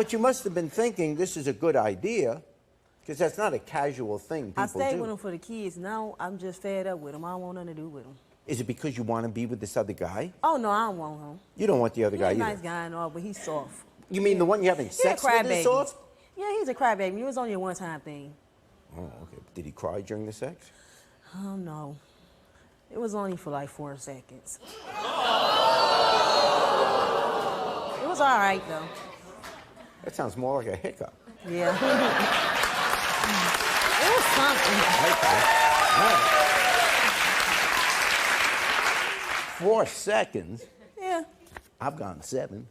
But you must have been thinking this is a good idea, because that's not a casual thing people do. I stayed with him for the kids. Now I'm just fed up with him. I don't want nothing to do with him. Is it because you want to be with this other guy? Oh, no, I don't want him. You don't want the other guy He's a either? nice guy and all, but he's soft. You mean the one you're having sex with is soft? Yeah, he's a crybaby. It was only a one-time thing. Oh, okay. Did he cry during the sex? Oh, no. It was only for like 4 seconds. It was all right, though. That sounds more like a hiccup. Yeah. It was something. Okay. All right. 4 seconds? Yeah. I've gone 7.